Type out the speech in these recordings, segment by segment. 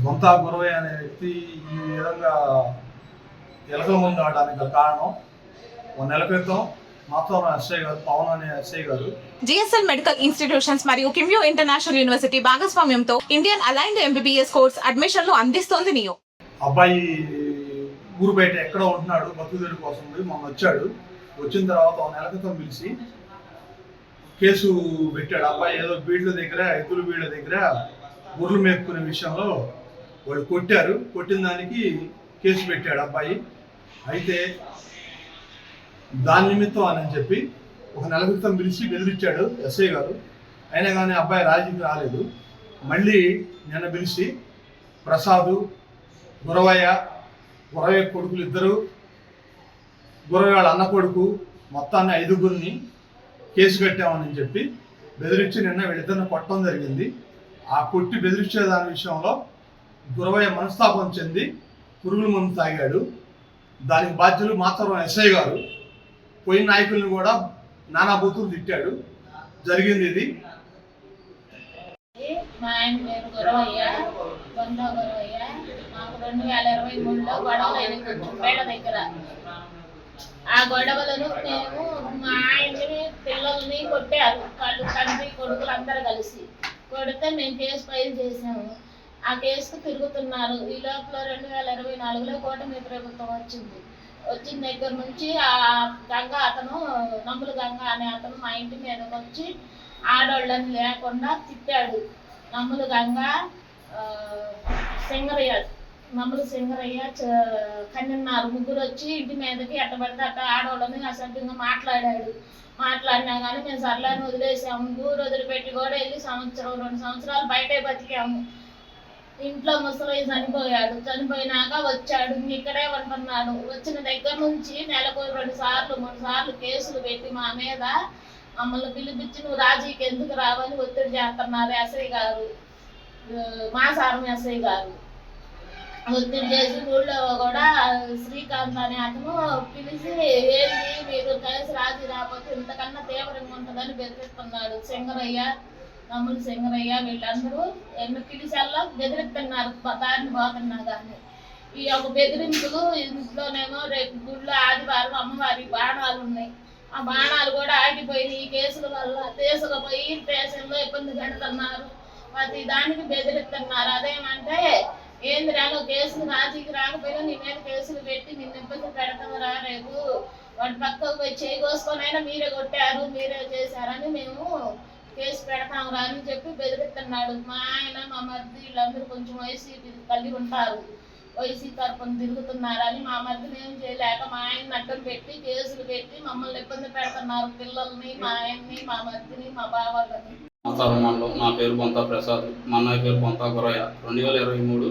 బొంతా గురవయ్య అనే వ్యక్తి ఈ విధంగా ఎలకల ముందు ఆడడానికి గల కారణం 1 నెల క్రితం మాత్రం ఎస్ఐ గారు, పవన్ అనే ఎస్ఐ గారు జిఎస్ఎల్ మెడికల్ ఇన్స్టిట్యూషన్స్ మరియు కిమ్యూ ఇంటర్నేషనల్ యూనివర్సిటీ భాగస్వామ్యంతో ఇండియన్ అలైన్డ్ ఎంబీబీఎస్ కోర్స్ అడ్మిషన్లు అందిస్తోంది నియో. అబ్బాయి ఊరు బయట ఎక్కడ ఉంటున్నాడు, బతుకుదేరు కోసం మొన్న వచ్చాడు. వచ్చిన తర్వాత 1 నెల క్రితం పిలిచి కేసు పెట్టాడు. అబ్బాయి ఏదో బీడ్ల దగ్గర, ఎద్దుల బీడ్ల దగ్గర గుర్రెలు మేపుకునే విషయంలో వాళ్ళు కొట్టారు. కొట్టిన దానికి కేసు పెట్టాడు అబ్బాయి. అయితే దాని నిమిత్తం అని చెప్పి 1 నెల క్రితం పిలిచి బెదిరించాడు ఎస్ఐ గారు. అయినా కానీ అబ్బాయి రాజీకి రాలేదు. మళ్ళీ నిన్న పిలిచి ప్రసాదు, గురవయ్య కొడుకులు ఇద్దరు, గురవయ్య వాళ్ళ అన్న కొడుకు, మొత్తాన్ని 5గురిని కేసు కట్టామని చెప్పి బెదిరించి నిన్న వీళ్ళిద్దరిని కొట్టడం జరిగింది. ఆ కొట్టి బెదిరించే దాని విషయంలో గురవయ్య మనస్తాపం చెంది పురుగుల మందు తాగాడు. దానికి బాధ్యులు మాత్రం ఎస్ఐ గారు. పోయిన నాయకుల్ని కూడా నానా బూతులు తిట్టాడు. జరిగింది ఇది. మా ఆయన పేరు గురవయ్య, బొందా గురవయ్య. మాకు 2023లో గొడవలు అయిన చుంపేట దగ్గర. ఆ గొడవలను మేము మా ఆయన్ని పిల్లల్ని కొట్టారు. వాళ్ళు తండ్రి కొడుకులు అందరూ కలిసి కొడితే మేము కేసు ఫైల్ చేసాము. ఆ కేసుకు తిరుగుతున్నారు. ఈ లోపల 2024లో కూటమి ప్రభుత్వం వచ్చింది. వచ్చిన దగ్గర నుంచి ఆ గంగ అతను, నమ్ములు గంగ అనే అతను మా ఇంటి మీదకి వచ్చి ఆడోళ్ళని లేకుండా తిట్టాడు. నమ్ములు గంగ, సింగరయ్య, నమ్ములు సింగరయ్య, కన్నెన్నారు ముగ్గురు వచ్చి ఇంటి మీదకి ఎట్టబడితే అట్ట ఆడవాళ్ళని అసభ్యంగా మాట్లాడాడు. మాట్లాడినా కానీ మేము సర్లాన్ని వదిలేసాము. ఊరు వదిలిపెట్టి కూడా వెళ్ళి 2 సంవత్సరాలు బయటే బతికాము. ఇంట్లో ముసలి చనిపోయాడు. చనిపోయినాక వచ్చాడు, ఇక్కడే ఉంటున్నాడు. వచ్చిన దగ్గర నుంచి నెలకు 2 సార్లు 3 సార్లు కేసులు పెట్టి మా మీద మమ్మల్ని పిలిపించి నువ్వు రాజీకి ఎందుకు రావని ఒత్తిడి చేస్తున్నారు ఎస్ఐ గారు, మాసారం ఎస్ఐ గారు. ఒత్తిడి చేసి ఊళ్ళో కూడా శ్రీకాంత్ అనే అతను పిలిచి ఏంటి మీరు కేసు రాజీ రాకపోతే ఇంతకన్నా తీవ్రంగా ఉంటుందని బెదిరిస్తున్నాడు. సింగరయ్య, నమ్ములు సింగరయ్య వీళ్ళందరూ ఎన్ని పిలిచాల్లో బెదిరిస్తున్నారు దారిని పోతున్నా కానీ. ఈ యొక్క బెదిరింపులు ఇంట్లోనేమో రేపు గుళ్ళో ఆదివారం అమ్మవారి బాణాలు ఉన్నాయి. ఆ బాణాలు కూడా ఆగిపోయినాయి. ఈ కేసుల వల్ల తీసుకుపోయి స్టేషన్లో ఇబ్బంది పెడుతున్నారు. ప్రతి దానికి బెదిరిస్తున్నారు. అదేమంటే ఏంద్రాలో కేసులు రాజీకి రాకపోయినా నీ మీద కేసులు పెట్టి నిన్ను ఇబ్బంది పెడతావురా, రేపు వాడి పక్కకు పోయి చేయి కోసుకొనైనా మీరే కొట్టారు, మీరే చేశారని మేము కేసు పెడతాంరా అని చెప్పి బెదిరిస్తున్నాడు. మా ఆయన, మా మరిది వీళ్ళందరూ కొంచెం వైసీపీ కలిగి ఉంటారు. వైసీ తరఫున తిరుగుతున్నారని మా మరిదిని ఏం చేయలేక మా ఆయన అడ్డం పెట్టి కేసులు పెట్టి మమ్మల్ని ఇబ్బంది పెడుతున్నారు. పిల్లల్ని, మా ఆయన్ని, మా మరిదిని, మా బావాళ్ళని. నా పేరు బొంతా ప్రసాద్, మా అన్నయ్య పేరు బొంతా గురయ్య. 2023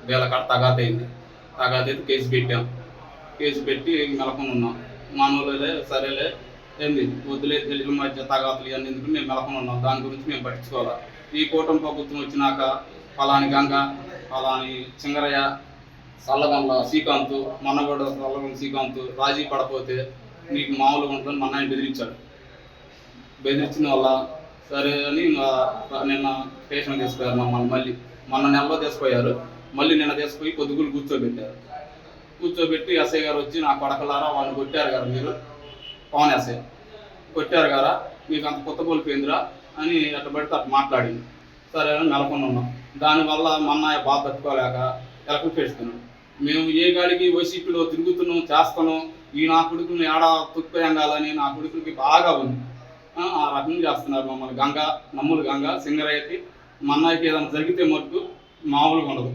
వేలకాడ తగాతయింది. తగాతైతే కేసు పెట్టాం. కేసు పెట్టి మెలకొని ఉన్నాం. మానవులే సరేలే ఏంది వద్దులే, తెలియని మధ్య తగాతులు ఇవన్నీ ఎందుకు మేము మెలకొని ఉన్నాం. దాని గురించి మేము పట్టించుకోవాలి. ఈ కూటమి ప్రభుత్వం వచ్చినాక పలాని గంగ, పలాని సింగరయ్య, సల్లగంల శ్రీకాంత్, మొన్నగూడ సల్లగంల శ్రీకాంత్ రాజీ పడపోతే నీకు మామూలుగా ఉంటుందని మా అన్నయ్య బెదిరించాడు. బెదిరించిన వల్ల సరే అని నిన్న స్టేషన్ తీసుకుపోయారు మమ్మల్ని. మళ్ళీ మొన్న నెలలో తీసుకుపోయారు. మళ్ళీ నిన్న తీసుకుపోయి పొద్దుగులు కూర్చోబెట్టారు. కూర్చోబెట్టి ఎస్ఐ గారు వచ్చి నా కొడకలారా వాళ్ళు కొట్టారు కదా మీరు, పవన్ ఎస్ఐ కొట్టారు కదా, మీకు అంత కొత్త కోల్పోయిందిరా అని అట్ట పడితే అట్లా మాట్లాడింది. సరే అని నెలకొని ఉన్నాం. దానివల్ల మా అన్నయ్య బాధ తట్టుకోలేక ఎలకలు పెడుతున్నాడు. మేము ఏ గాడికి వైసీపీలో తిరుగుతున్నాం, చేస్తున్నాం, ఈ నా కొడుకుని ఏడా తొక్కిపోయంగాలని నా కొడుకులకి బాగా ఉంది. ఆ రకంగా చేస్తున్నారు మమ్మల్ని. గంగ, నమ్ములు గంగ, సింగరయ్యకి, మా అన్నయ్యకి ఏదైనా జరిగితే మటుకు మామూలుగా ఉండదు.